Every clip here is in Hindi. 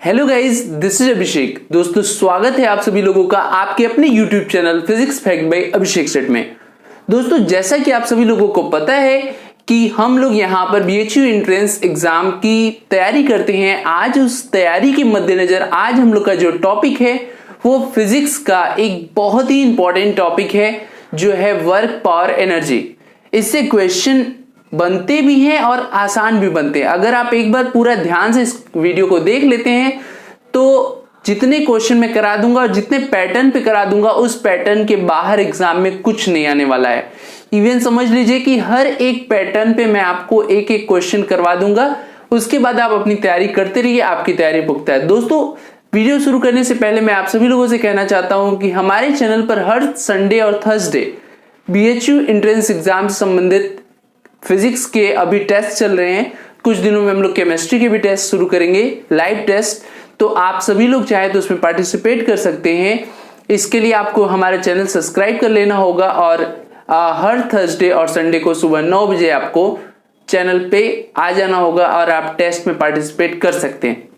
हेलो गाइस, दिस इज अभिषेक। दोस्तों, स्वागत है आप सभी लोगों का आपके अपने YouTube channel physics fact bye अभिषेक सेट में। दोस्तों, जैसा कि आप सभी लोगों को पता है कि हम लोग यहाँ पर बीएचयू एंट्रेंस एग्जाम की तैयारी करते हैं। आज उस तैयारी के मद्देनजर आज हम लोग का जो टॉपिक है वो फिजिक्स का एक बहुत ही इंपॉर्टेंट टॉपिक है, जो है वर्क पावर एनर्जी। इससे क्वेश्चन बनते भी हैं और आसान भी बनते हैं। अगर आप एक बार पूरा ध्यान से इस वीडियो को देख लेते हैं तो जितने क्वेश्चन मैं करा दूंगा और जितने पैटर्न पे करा दूंगा उस पैटर्न के बाहर एग्जाम में कुछ नहीं आने वाला है। इवन समझ लीजिए कि हर एक पैटर्न पे मैं आपको एक एक क्वेश्चन करवा दूंगा। उसके बाद आप अपनी तैयारी करते रहिए, आपकी तैयारी पुख्ता है। दोस्तों, वीडियो शुरू करने से पहले मैं आप सभी लोगों से कहना चाहता हूं कि हमारे चैनल पर हर संडे और थर्सडे बीएचयू एंट्रेंस एग्जाम से संबंधित फिजिक्स के अभी टेस्ट चल रहे हैं। कुछ दिनों में हम लोग केमिस्ट्री के भी टेस्ट शुरू करेंगे, लाइव टेस्ट। तो आप सभी लोग चाहे तो उसमें पार्टिसिपेट कर सकते हैं। इसके लिए आपको हमारा चैनल सब्सक्राइब कर लेना होगा और हर थर्सडे और संडे को सुबह 9 बजे आपको चैनल पे आ जाना होगा और आप टेस्ट में पार्टिसिपेट कर सकते हैं।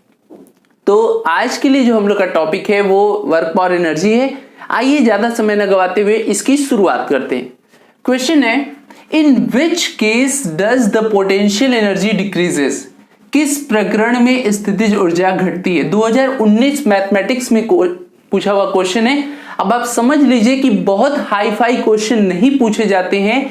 तो आज के लिए जो हम लोग का टॉपिक है वो वर्क पावर एनर्जी है। आइए ज्यादा समय न गवाते हुए इसकी शुरुआत करते हैं। क्वेश्चन है, in which case does the potential energy decreases? किस प्रकरण में स्थितिज ऊर्जा घटती है? 2019 मैथमेटिक्स में पूछा हुआ क्वेश्चन है। अब आप समझ लीजिए कि बहुत हाई फाई क्वेश्चन नहीं पूछे जाते हैं,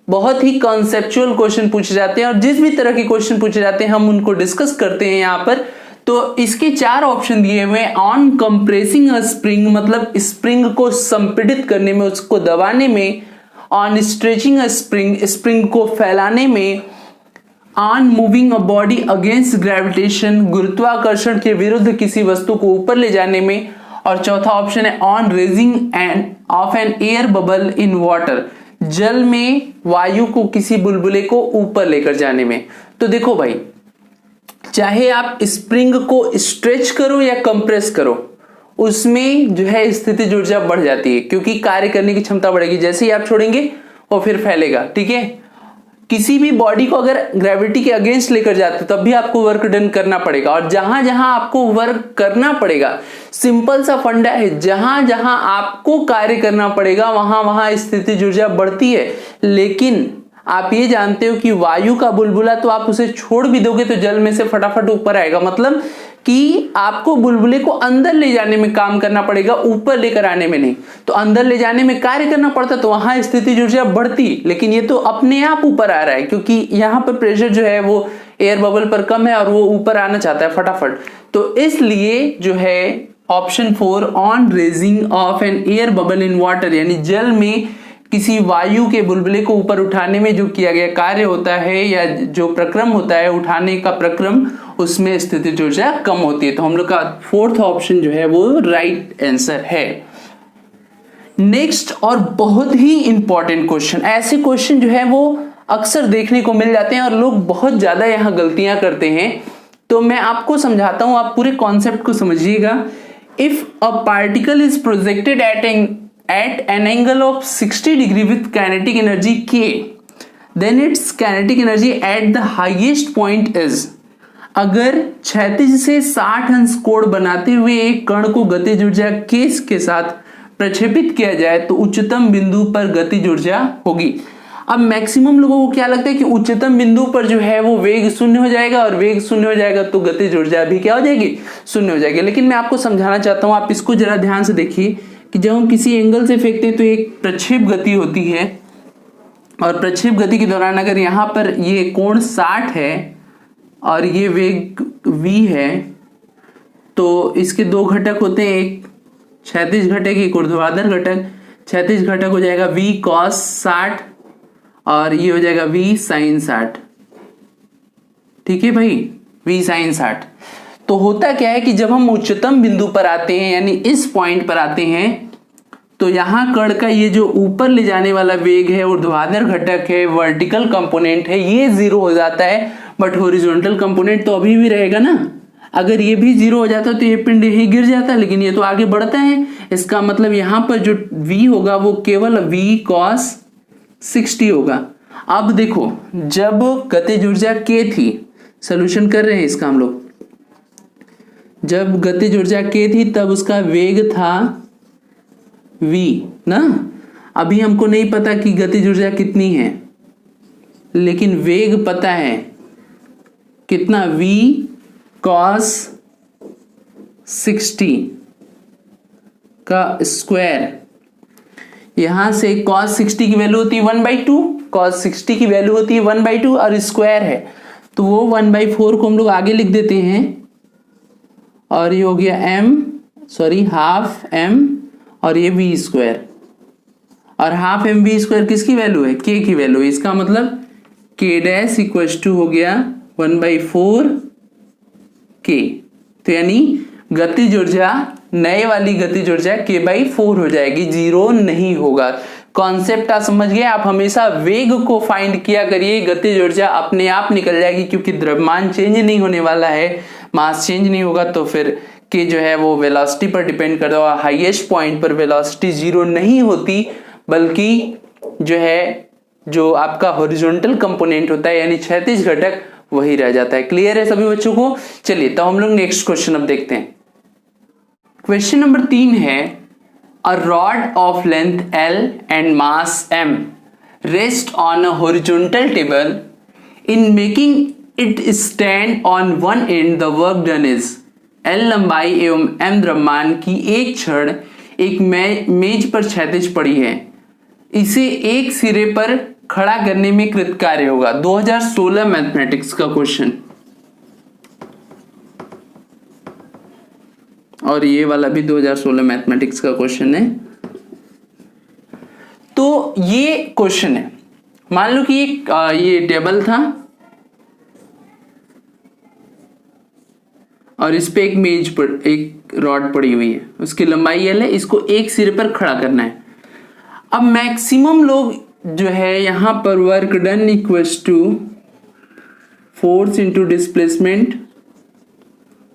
बहुत ही कॉन्सेप्चुअल क्वेश्चन पूछे जाते हैं और जिस भी तरह के क्वेश्चन पूछे जाते हैं हम उनको डिस्कस करते हैं यहाँ पर। तो इसके 4 ऑप्शन दिए हुए हैं। ऑन कंप्रेसिंग अ स्प्रिंग, मतलब स्प्रिंग को संपीड़ित करने में, उसको दबाने में। On stretching a spring, spring को फैलाने में। On moving a body against gravitation, गुरुत्वाकर्षण के विरुद्ध किसी वस्तु को ऊपर ले जाने में। और चौथा ऑप्शन है on raising end of an air bubble in water, जल में वायु को किसी बुलबुले को ऊपर लेकर जाने में। तो देखो भाई, चाहे आप स्प्रिंग को स्ट्रेच करो या कंप्रेस करो, उसमें जो है स्थितिज ऊर्जा बढ़ जाती है, क्योंकि कार्य करने की क्षमता बढ़ेगी। जैसे ही आप छोड़ेंगे वो फिर फैलेगा। ठीक है, किसी भी बॉडी को अगर ग्रेविटी के अगेंस्ट लेकर जाते तब भी आपको वर्क डन करना पड़ेगा। और जहां जहां आपको वर्क करना पड़ेगा, सिंपल सा फंडा है, जहां जहां आपको कार्य करना पड़ेगा वहां वहां स्थितिज ऊर्जा बढ़ती है। लेकिन आप ये जानते हो कि वायु का बुलबुला तो आप उसे छोड़ भी दोगे तो जल में से फटाफट ऊपर आएगा। मतलब कि आपको बुलबुले को अंदर ले जाने में काम करना पड़ेगा, ऊपर लेकर आने में नहीं। तो अंदर ले जाने में कार्य करना पड़ता तो वहां स्थितिज ऊर्जा बढ़ती, लेकिन ये तो अपने आप ऊपर आ रहा है क्योंकि यहाँ पर प्रेशर जो है वो एयर बबल पर कम है और वो ऊपर आना चाहता है फटाफट। तो इसलिए जो है option 4 on raising of an air bubble in water, यानी जल में किसी वायु के बुलबुले को ऊपर उठाने में जो किया गया कार्य होता है या जो प्रक्रम होता है, उठाने का प्रक्रम, उसमें स्थितिज ऊर्जा कम होती है। तो हम लोग का 4th ऑप्शन जो है वो राइट आंसर है। नेक्स्ट और बहुत ही इंपॉर्टेंट क्वेश्चन, ऐसे क्वेश्चन जो है वो अक्सर देखने को मिल जाते हैं और लोग बहुत ज्यादा यहाँ गलतियां करते हैं। तो मैं आपको समझाता हूं, आप पूरे कॉन्सेप्ट को समझिएगा। If a particle is projected at an angle of 60 degree with kinetic energy k, then its kinetic energy at the highest point is। अगर क्षैतिज से 60 अंश कोण बनाते हुए एक कण को गतिज ऊर्जा k के साथ प्रक्षेपित किया जाए तो उच्चतम बिंदु पर गतिज ऊर्जा होगी। अब मैक्सिमम लोगों को क्या लगता है कि उच्चतम बिंदु पर जो है वो वेग शून्य हो जाएगा और वेग शून्य हो जाएगा तो गतिज ऊर्जा भी क्या हो जाएगी, शून्य हो जाएगी। लेकिन मैं आपको समझाना चाहता हूं, आप इसको जरा ध्यान से देखिए कि जब हम किसी एंगल से फेंकते हैं तो एक प्रक्षेप गति होती है और प्रक्षेप गति के दौरान अगर यहाँ पर ये कोण 60 है और ये वेग v है तो इसके 2 घटक होते हैं, एक क्षैतिज घटक एक ऊर्ध्वाधर घटक। क्षैतिज घटक हो जाएगा v cos 60 और ये हो जाएगा v sin 60। ठीक है भाई, v sin 60। तो होता क्या है कि जब हम उच्चतम बिंदु पर आते हैं यानी इस पॉइंट पर आते हैं तो यहां कण का ये जो ऊपर ले जाने वाला वेग है, ऊर्ध्वाधर घटक है, वर्टिकल कंपोनेंट है, ये 0 हो जाता है। बट हॉरिजॉन्टल कंपोनेंट तो अभी भी रहेगा ना। अगर ये भी 0 हो जाता तो ये पिंड यहीं गिर जाता, लेकिन ये तो आगे बढ़ता है। इसका मतलब यहां पर जो v होगा वो केवल v cos 60 होगा। अब देखो, जब गतिज ऊर्जा k थी, सोल्यूशन कर रहे हैं इसका हम लोग, जब गतिज ऊर्जा k थी तब उसका वेग था v ना। अभी हमको नहीं पता कि गतिज ऊर्जा कितनी है, लेकिन वेग पता है कितना, v cos 60 का स्क्वायर। यहां से cos 60 की वैल्यू होती है 1/2, cos 60 की वैल्यू होती है 1/2 और स्क्वायर है तो वो 1/4 को हम लोग आगे लिख देते हैं और ये हो गया हाफ m और ये v स्क्वायर। और हाफ एम वी स्क्वायर किसकी वैल्यू है, k की वैल्यू है। इसका मतलब k डैश इक्वल टू हो गया 1/4 k। तो यानी गतिज ऊर्जा, नए वाली गतिज ऊर्जा k/4 हो जाएगी, 0 नहीं होगा। कॉन्सेप्ट आप समझ गए। आप हमेशा वेग को फाइंड किया करिए, गतिज ऊर्जा अपने आप निकल जाएगी, क्योंकि द्रव्यमान चेंज नहीं होने वाला है, मास चेंज नहीं होगा, तो फिर के जो है वो वेलोसिटी पर डिपेंड करता है। हाईएस्ट पॉइंट पर वेलोसिटी 0 नहीं होती, बल्कि जो है जो आपका हॉरिजॉन्टल कंपोनेंट होता है यानी क्षैतिज घटक वही रह जाता है। क्लियर है सभी बच्चों को। चलिए तो हम लोग नेक्स्ट क्वेश्चन अब देखते हैं। क्वेश्चन नंबर 3 है, a rod of length L and mass M rest on a horizontal table, in making it stand on one and the work done is. L लंबाई एवं M द्रव्यमान की एक छड़ एक मेज पर क्षैतिज पड़ी है, इसे एक सिरे पर खड़ा करने में कृत कार्य होगा। 2016 मैथमेटिक्स का क्वेश्चन, और ये वाला भी 2016 मैथमेटिक्स का क्वेश्चन है। तो ये क्वेश्चन है, मान लो कि ये टेबल था और इस पे एक मेज पर एक रॉड पड़ी हुई है, उसकी लंबाई L है, इसको एक सिरे पर खड़ा करना है। अब मैक्सिमम लोग जो है यहां पर work done equals to force into displacement.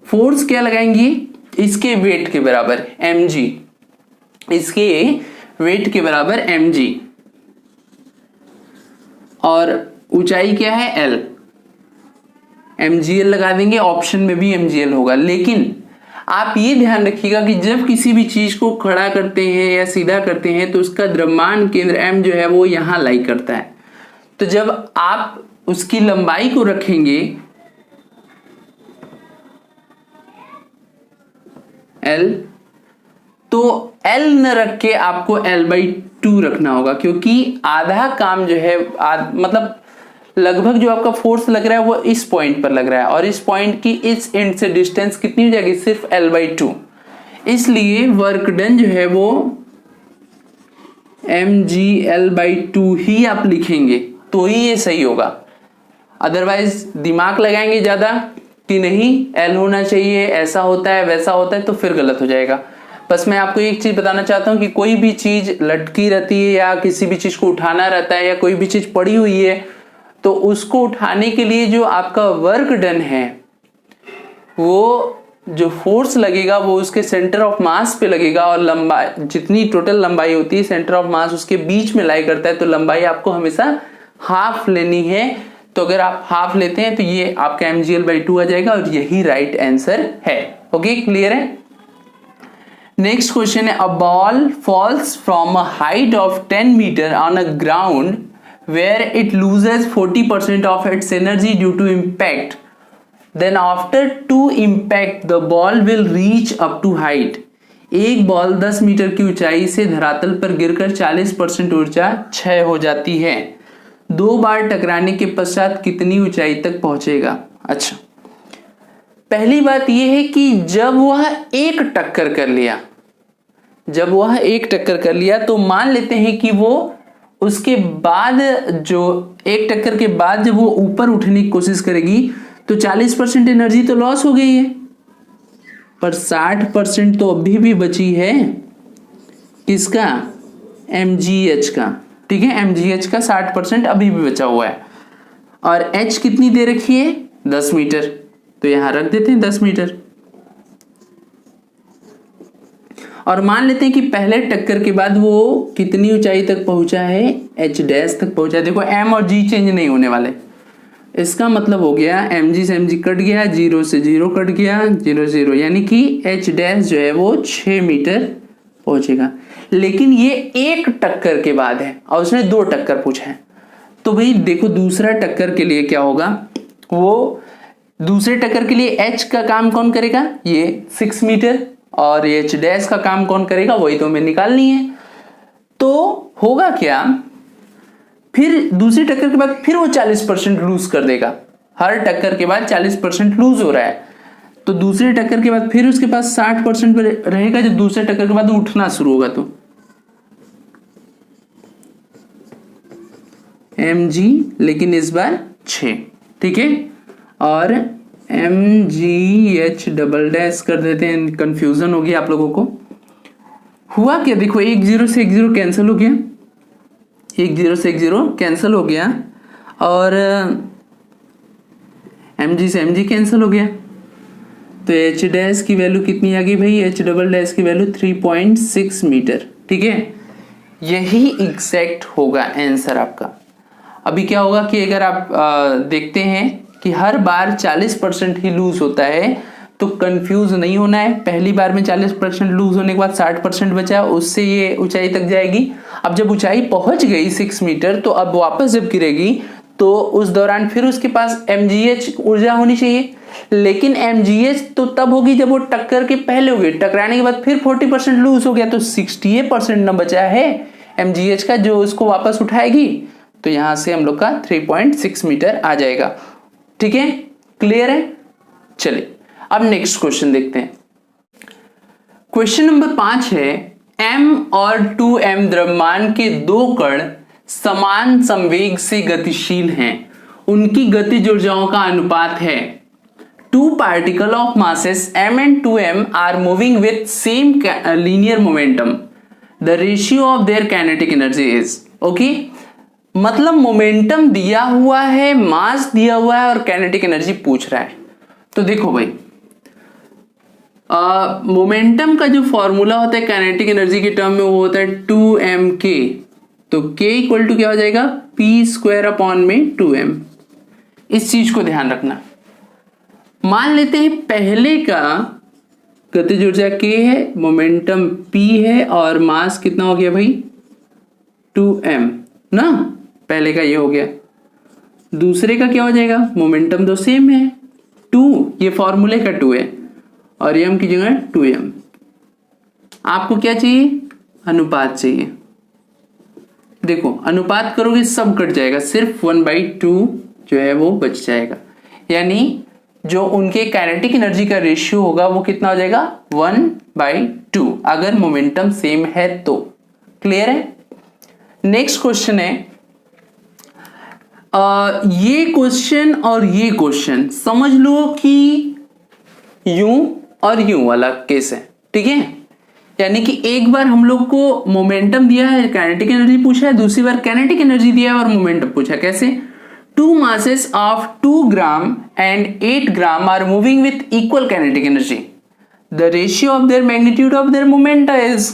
Force क्या लगाएंगे, इसके वेट के बराबर mg, इसके वेट के बराबर mg, और ऊंचाई क्या है L, mgl लगा देंगे। ऑप्शन में भी mgl होगा, लेकिन आप ये ध्यान रखिएगा कि जब किसी भी चीज को खड़ा करते हैं या सीधा करते हैं तो उसका द्रव्यमान केंद्र M जो है वो यहां लाई करता है। तो जब आप उसकी लंबाई को रखेंगे L, तो L न रख के आपको L/2 रखना होगा, क्योंकि आधा काम जो है मतलब लगभग जो आपका फोर्स लग रहा है वो इस पॉइंट पर लग रहा है, और इस पॉइंट की इस एंड से डिस्टेंस कितनी हो जाएगी, सिर्फ L/2। इसलिए वर्क डन जो है वो mgL/2 ही आप लिखेंगे तो ही ये सही होगा। अदरवाइज दिमाग लगाएंगे ज्यादा कि नहीं L होना चाहिए, ऐसा होता है वैसा होता है, तो फिर गलत हो जाएगा। बस मैं आपको एक चीज बताना चाहता हूं कि कोई भी चीज लटकी रहती है या किसी भी चीज को उठाना रहता है या कोई भी चीज पड़ी हुई है, तो उसको उठाने के लिए जो आपका वर्क डन है वो जो फोर्स लगेगा वो उसके सेंटर ऑफ मास पे लगेगा, और लंबाई जितनी टोटल लंबाई होती है सेंटर ऑफ मास उसके बीच में लाई करता है, तो लंबाई आपको हमेशा हाफ लेनी है। तो अगर आप हाफ लेते हैं तो ये आपका mgL/2 आ जाएगा, और यही राइट आंसर है। ओके, क्लियर है। नेक्स्ट क्वेश्चन है, a ball falls from a height of 10 metre on a ground where it loses 40% of its energy due to impact, then after 2 impact the ball will reach up to height। एक बॉल 10 मीटर की ऊंचाई से धरातल पर गिरकर 40% ऊर्जा क्षय हो जाती है, 2 बार टकराने के पश्चात कितनी ऊंचाई तक पहुंचेगा। अच्छा, पहली बात यह है कि जब वह एक टक्कर कर लिया तो मान लेते हैं कि वो उसके बाद जो एक टक्कर के बाद जब वो ऊपर उठने की कोशिश करेगी तो 40% एनर्जी तो लॉस हो गई है, पर 60% तो अभी भी बची है किसका, mgh का। ठीक है, mgh का 60% अभी भी बचा हुआ है, और h कितनी दे रखी है 10 मीटर, तो यहां रख देते हैं 10 मीटर। और मान लेते हैं कि पहले टक्कर के बाद वो कितनी ऊंचाई तक पहुंचा है, h डैश तक पहुंचा है। देखो m और g चेंज नहीं होने वाले, इसका मतलब हो गया mg से mg कट गया, 0 से 0 कट गया, 0 0, यानी कि h डैश जो है वो 6 मीटर पहुंचेगा। लेकिन ये एक टक्कर के बाद है और उसने 2 टक्कर पूछा है। तो भाई देखो दूसरा टक्कर के लिए क्या होगा, वो दूसरे टक्कर के लिए h का काम कौन करेगा, ये 6 मीटर, और h डैश का काम कौन करेगा, वही तो हमें निकालनी है। तो होगा क्या, फिर दूसरी टक्कर के बाद फिर वो 40% लूज कर देगा। हर टक्कर के बाद 40% लूज हो रहा है, तो दूसरे टक्कर के बाद फिर उसके पास 60% रहेगा जब दूसरे टक्कर के बाद उठना शुरू होगा। तो mg लेकिन इस बार 6, ठीक है, और mgh डबल डैश कर देते हैं, कंफ्यूजन होगी आप लोगों को। हुआ क्या, देखो 1 0 से 1 0 कैंसिल हो गया, 1 0 से 1 0 कैंसिल हो गया, और mg से mg कैंसिल हो गया। तो h डैश की वैल्यू कितनी आ गई भाई, h डबल डैश की वैल्यू 3.6 मीटर, ठीक है। यही एग्जैक्ट होगा आंसर आपका। अभी क्या होगा कि अगर आप देखते हैं कि हर बार 40% ही लूज होता है, तो कंफ्यूज नहीं होना है। पहली बार में 40% लूज होने के बाद 60% बचा, उससे ये ऊंचाई तक जाएगी। अब जब ऊंचाई पहुंच गई 6 मीटर, तो अब वापस जब गिरेगी तो उस दौरान फिर उसके पास mgh ऊर्जा होनी चाहिए। लेकिन mgh तो तब होगी जब वो टक्कर के पहले होगी, टकराने के बाद फिर 40% लूज हो गया, तो 68% न बचा है mgh का जो उसको वापस उठाएगी। तो यहां से हम लोग का 3.6 मीटर आ जाएगा, ठीक है, क्लियर है। चलिए अब नेक्स्ट क्वेश्चन देखते हैं। क्वेश्चन नंबर 5 है, m और 2m द्रव्यमान के 2 कण समान संवेग से गतिशील हैं, उनकी गतिज ऊर्जाओं का अनुपात है 2 particle of masses m and 2m are moving with same linear momentum, the ratio of their kinetic energy is, okay। मतलब मोमेंटम दिया हुआ है, मास दिया हुआ है और काइनेटिक एनर्जी पूछ रहा है। तो देखो भाई मोमेंटम का जो फॉर्मूला होता है काइनेटिक एनर्जी के टर्म में, वो होता है 2mk। तो k इक्वल टू क्या हो जाएगा, p स्क्वायर अपॉन में 2m। इस चीज को ध्यान रखना। मान लेते हैं पहले का गतिज ऊर्जा k है, मोमेंटम p है और मास कितना हो गया भाई 2m ना, पहले का ये हो गया। दूसरे का क्या हो जाएगा, मोमेंटम तो सेम है 2, ये फॉर्मूले का 2 है, और m की जगह 2m। आपको क्या चाहिए, अनुपात चाहिए। देखो अनुपात करोगे सब कट जाएगा, सिर्फ 1/2 जो है वो बच जाएगा। यानी जो उनके काइनेटिक एनर्जी का रेशियो होगा वो कितना हो जाएगा 1/2, अगर मोमेंटम सेम है तो। क्लियर है। नेक्स्ट क्वेश्चन है, ये क्वेश्चन और ये क्वेश्चन समझ लो कि यूं और यूं वाला केस है, ठीक है। यानी कि एक बार हम लोग को मोमेंटम दिया है, काइनेटिक एनर्जी पूछा है, दूसरी बार काइनेटिक एनर्जी दिया है और मोमेंटम पूछा। कैसे, 2 masses of 2 gram and 8 gram are moving with equal kinetic energy. The ratio of their magnitude of their momenta is,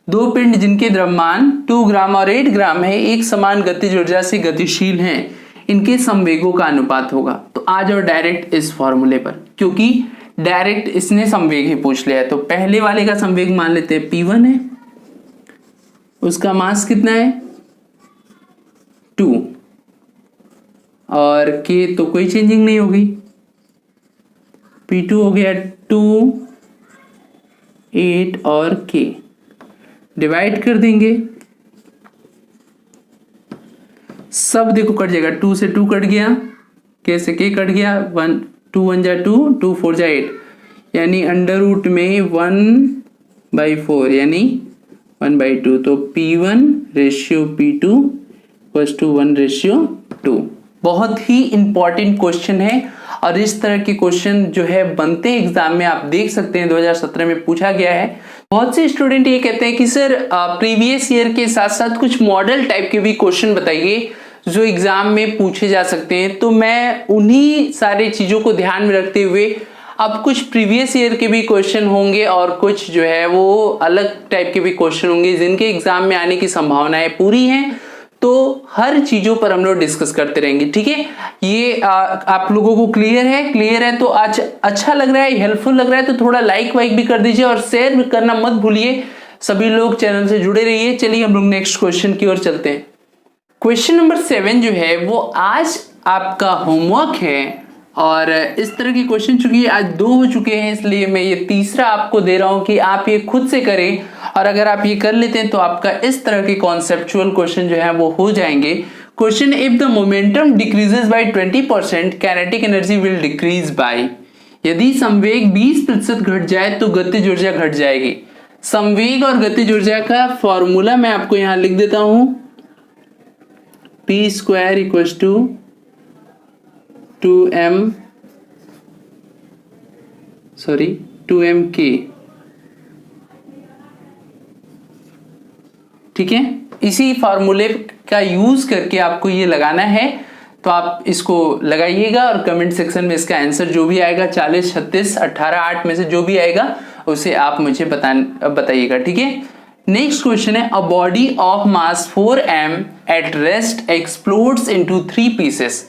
2 पिंड जिनके द्रव्यमान 2 ग्राम और 8 ग्राम है, एक समान गतिज ऊर्जा से गतिशील हैं, इनके संवेगों का अनुपात होगा। तो आ जाओ डायरेक्ट इस फॉर्मूले पर, क्योंकि डायरेक्ट इसने संवेग ही पूछ लिया है। तो पहले वाले का संवेग मान लेते हैं P1 है, उसका मास कितना है 2, और K तो कोई चेंजिंग नहीं होगी, P2 हो गया 2, 8 और K डिवाइड कर देंगे, सब देखो कट जाएगा, 2 से 2 कट गया, K से K कट गया, 2 1 जा 2, 2 4 जा 8, यानी अंडर रूट में 1/4 यानी 1/2। तो P1 ratio P2 equals to 1/2। बहुत ही इंपॉर्टेंट क्वेश्चन है, और इस तरह के क्वेश्चन जो है बनते एग्जाम में आप देख सकते हैं 2017 में पूछा गया है। बहुत से स्टूडेंट ये कहते हैं कि सर प्रीवियस ईयर के साथ साथ कुछ मॉडल टाइप के भी क्वेश्चन बताइए जो एग्जाम में पूछे जा सकते हैं। तो मैं उन्हीं सारी चीजों को ध्यान में रखते हुए अब कुछ प्रीवियस ईयर के भी क्वेश्चन होंगे और कुछ जो है वो अलग टाइप के भी क्वेश्चन होंगे जिनके एग्जाम में आने की संभावनाएं पूरी हैं। तो हर चीजों पर हम लोग डिस्कस करते रहेंगे, ठीक है। ये आप लोगों को क्लियर है तो आज अच्छा लग रहा है, हेल्पफुल लग रहा है तो थोड़ा लाइक वाइक भी कर दीजिए और शेयर भी करना मत भूलिए। सभी लोग चैनल से जुड़े रहिए। चलिए हम लोग नेक्स्ट क्वेश्चन की ओर चलते हैं। क्वेश्चन नंबर 7 जो है वो आज आपका होमवर्क है और इस तरह के क्वेश्चन चूंकि आज 2 हो चुके हैं, इसलिए मैं ये तीसरा आपको दे रहा हूं कि आप ये खुद से करें और अगर आप ये कर लेते हैं तो आपका इस तरह के कॉन्सेप्चुअल क्वेश्चन जो है वो हो जाएंगे। Question, if the momentum decreases by 20% kinetic energy will decrease by. यदि संवेग 20% घट जाए तो गतिज ऊर्जा घट जाएगी। संवेग और गतिज ऊर्जा का फॉर्मूला मैं आपको यहां लिख देता हूं, p² = 2mk, ठीक है। इसी फॉर्मूले का यूज करके आपको ये लगाना है, तो आप इसको लगाइएगा और कमेंट सेक्शन में इसका आंसर जो भी आएगा 40, 36, 18, 8 में से जो भी आएगा उसे आप मुझे बताइएगा, ठीक है। नेक्स्ट क्वेश्चन है, a body of mass 4m at rest explodes into 3 pieces.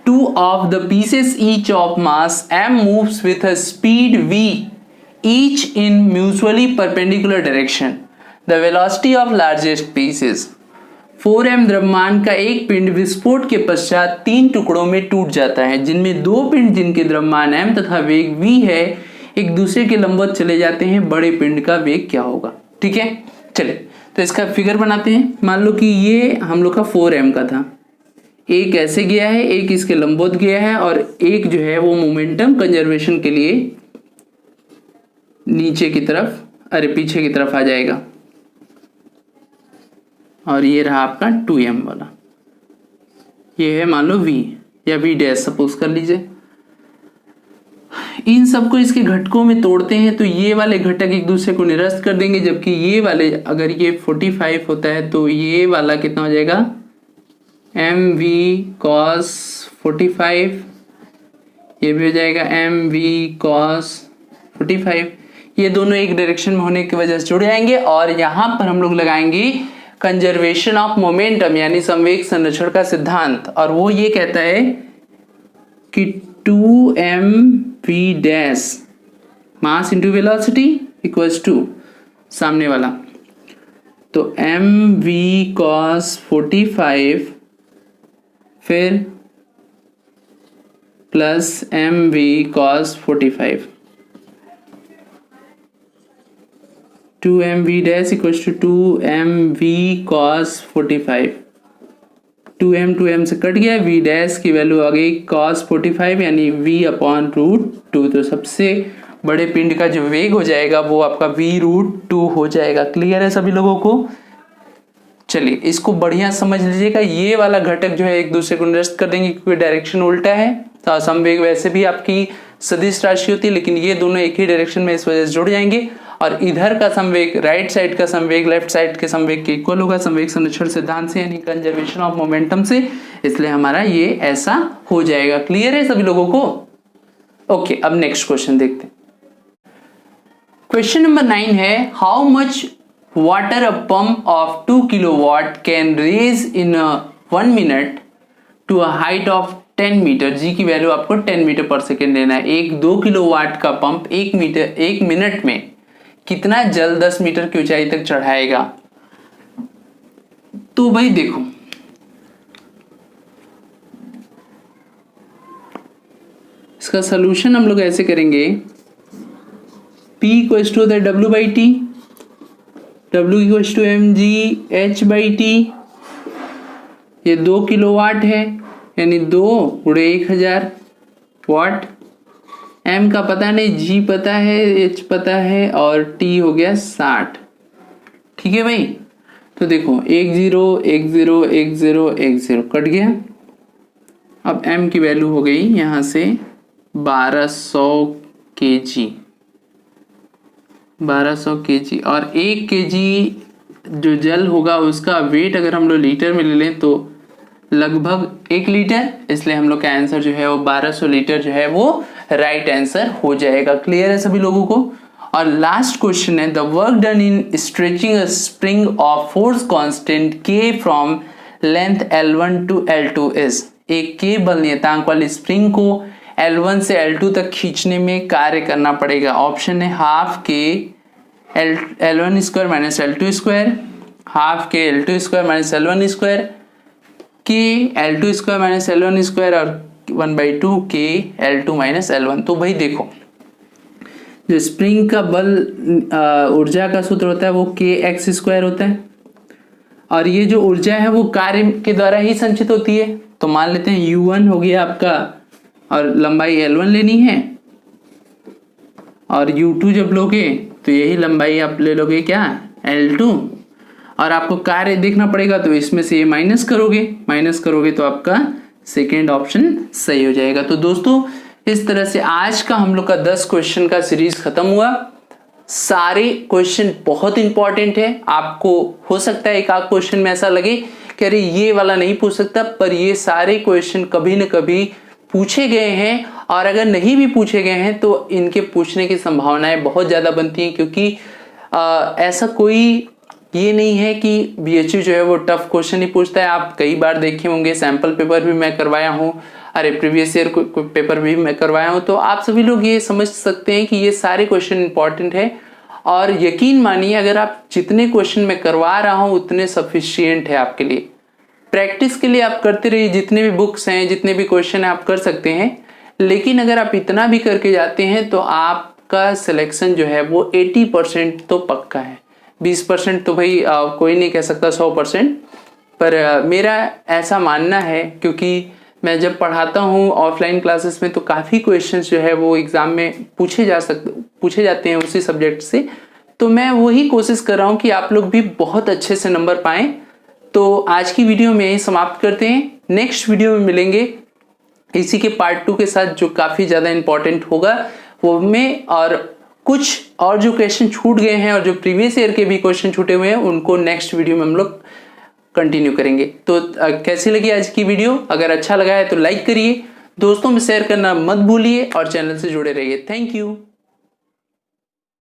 2 of the pieces each of mass m moves with a speed v, each in mutually perpendicular direction. The velocity of largest pieces. 4m द्रव्यमान का एक पिंड विस्फोट के पश्चात 3 टुकड़ों में टूट जाता है, जिनमें 2 पिंड जिनके द्रव्यमान m तथा वेग v है एक दूसरे के लंबवत चले जाते हैं। बड़े पिंड का वेग क्या होगा, ठीक है। चलिए तो इसका फिगर बनाते हैं। मान लो कि ये हम लोग का 4m का था, एक ऐसे गया है, एक इसके लंबवत गया है और एक जो है वो मोमेंटम कंजर्वेशन के लिए नीचे की तरफ, पीछे की तरफ आ जाएगा और ये रहा आपका 2m वाला। ये है मान लो v या v' सपोज कर लीजिए। इन सबको इसके घटकों में तोड़ते हैं तो ये वाले घटक एक दूसरे को निरस्त कर देंगे, जबकि ये वाले, अगर ये 45 होता है तो ये वाला कितना हो जाएगा, mv cos 45, ये भी हो जाएगा mv cos 45। ये दोनों एक डायरेक्शन में होने की वजह से जुड़ जाएंगे और यहां पर हम लोग लगाएंगे कंजर्वेशन ऑफ मोमेंटम यानी संवेग संरक्षण का सिद्धांत, और वो ये कहता है कि 2mv' mass into velocity equals to सामने वाला, तो mv cos 45 फिर plus mv cos 45, 2mv' equals to 2mv cos 45। 2m से कट गया, v' की वैल्यू आ गई cos 45 यानी v/√2। तो सबसे बड़े पिंड का जो वेग हो जाएगा वो आपका v√2 हो जाएगा। क्लियर है सभी लोगों को। चलिए इसको बढ़िया समझ लीजिएगा। ये वाला घटक जो है एक दूसरे को निरस्त कर देंगे क्योंकि डायरेक्शन उल्टा है। तो संवेग वैसे भी आपकी सदिश राशि होती है, लेकिन ये दोनों एक ही डायरेक्शन में इस वजह से जुड़ जाएंगे और इधर का संवेग, राइट साइड का संवेग लेफ्ट साइड के संवेग के इक्वल होगा संवेग संरक्षण सिद्धांत से यानी कंजर्वेशन ऑफ मोमेंटम से, इसलिए हमारा ये ऐसा हो जाएगा। क्लियर है सभी लोगों को। ओके, अब नेक्स्ट क्वेश्चन देखते हैं। क्वेश्चन नंबर 9 है, how much water a pump of 2 kilowatt can raise in 1 minute to a height of 10 metre. G की वैल्यू आपको 10 मीटर पर सेकेंड लेना है। एक 2 किलोवाट का पंप 1 मिनट में कितना जल 10 मीटर की ऊंचाई तक चढ़ाएगा। तो भाई देखो, इसका सलूशन हम लोग ऐसे करेंगे, P equals to W/T, W equals to mgh/T। ये 2 किलोवाट है यानी 2 × 1000 वाट। m का पता नहीं, g पता है, h पता है और t हो गया 60। ठीक है भाई। तो देखो 1 0 1 0 1 0 1 0 कट गया। अब m की वैल्यू हो गई यहां से 1200 kg, 1200 kg और 1 kg जो जल होगा उसका वेट अगर हम लोग लीटर में ले लें तो लगभग 1 लीटर, इसलिए हम लोग का आंसर जो है वो 1200 लीटर जो है वो राइट आंसर हो जाएगा। क्लियर है सभी लोगों को। और लास्ट क्वेश्चन है, the work done in stretching a spring of force constant k from length L1 to L2 is, एक केबल नियतांक वाली स्प्रिंग को L1 से L2 तक खींचने में कार्य करना पड़ेगा। ऑप्शन है हाफ के L1 square minus L2 square, half के L2 square minus L1 square, के L2 square minus L1 square और 1/2 के L2 माइनस L1। तो भाई देखो, जो स्प्रिंग का बल ऊर्जा का सूत्र होता है वो kx स्क्वायर होता है, और ये जो ऊर्जा है वो कार्य के द्वारा ही संचित होती है। तो मान लेते हैं U1 हो गया आपका, और लंबाई L1 लेनी है, और U2 जब लोगे तो यही लंबाई आप ले लोगे क्या, L2, और आपको कार्य देखना पड़ेगा तो इसमें से ये माइनस करोगे तो आपका सेकेंड ऑप्शन सही हो जाएगा। तो दोस्तों इस तरह से आज का हम लोग का 10 क्वेश्चन का सीरीज खत्म हुआ। सारे क्वेश्चन बहुत इंपॉर्टेंट है। आपको हो सकता है एक आध क्वेश्चन में ऐसा लगे कि अरे ये वाला नहीं पूछ सकता, पर ये सारे क्वेश्चन कभी न कभी पूछे गए हैं, और अगर नहीं भी पूछे गए हैं तो इनके पूछने की संभावनाएं बहुत ज़्यादा बनती हैं, क्योंकि ऐसा कोई ये नहीं है कि BHU जो है वो टफ क्वेश्चन ही पूछता है। आप कई बार देखे होंगे, सैंपल पेपर भी मैं करवाया हूँ, प्रीवियस ईयर पेपर भी मैं करवाया हूँ, तो आप सभी लोग ये समझ सकते हैं कि ये सारे क्वेश्चन इंपॉर्टेंट है। और यकीन मानिए अगर आप जितने क्वेश्चन मैं करवा रहा हूँ उतने सफिशिएंट है आपके लिए। प्रैक्टिस के लिए आप करते रहिए, जितने भी बुक्स हैं, जितने भी क्वेश्चन है आप कर सकते हैं, लेकिन अगर आप इतना भी करके जाते हैं तो आपका सिलेक्शन जो है वो 80% तो पक्का है। 20% तो भाई कोई नहीं कह सकता 100%, पर मेरा ऐसा मानना है, क्योंकि मैं जब पढ़ाता हूँ ऑफलाइन क्लासेस में तो काफ़ी क्वेश्चंस जो है वो एग्ज़ाम में पूछे जाते हैं उसी सब्जेक्ट से। तो मैं वही कोशिश कर रहा हूँ कि आप लोग भी बहुत अच्छे से नंबर पाएं। तो आज की वीडियो में यही समाप्त करते हैं। नेक्स्ट वीडियो में मिलेंगे इसी के पार्ट 2 के साथ, जो काफ़ी ज़्यादा इंपॉर्टेंट होगा वो में, और कुछ और जो क्वेश्चन छूट गए हैं और जो प्रीवियस ईयर के भी क्वेश्चन छूटे हुए हैं उनको नेक्स्ट वीडियो में हम लोग कंटिन्यू करेंगे। तो कैसी लगी आज की वीडियो? अगर अच्छा लगा है तो लाइक करिए, दोस्तों में शेयर करना मत भूलिए और चैनल से जुड़े रहिए। Thank you.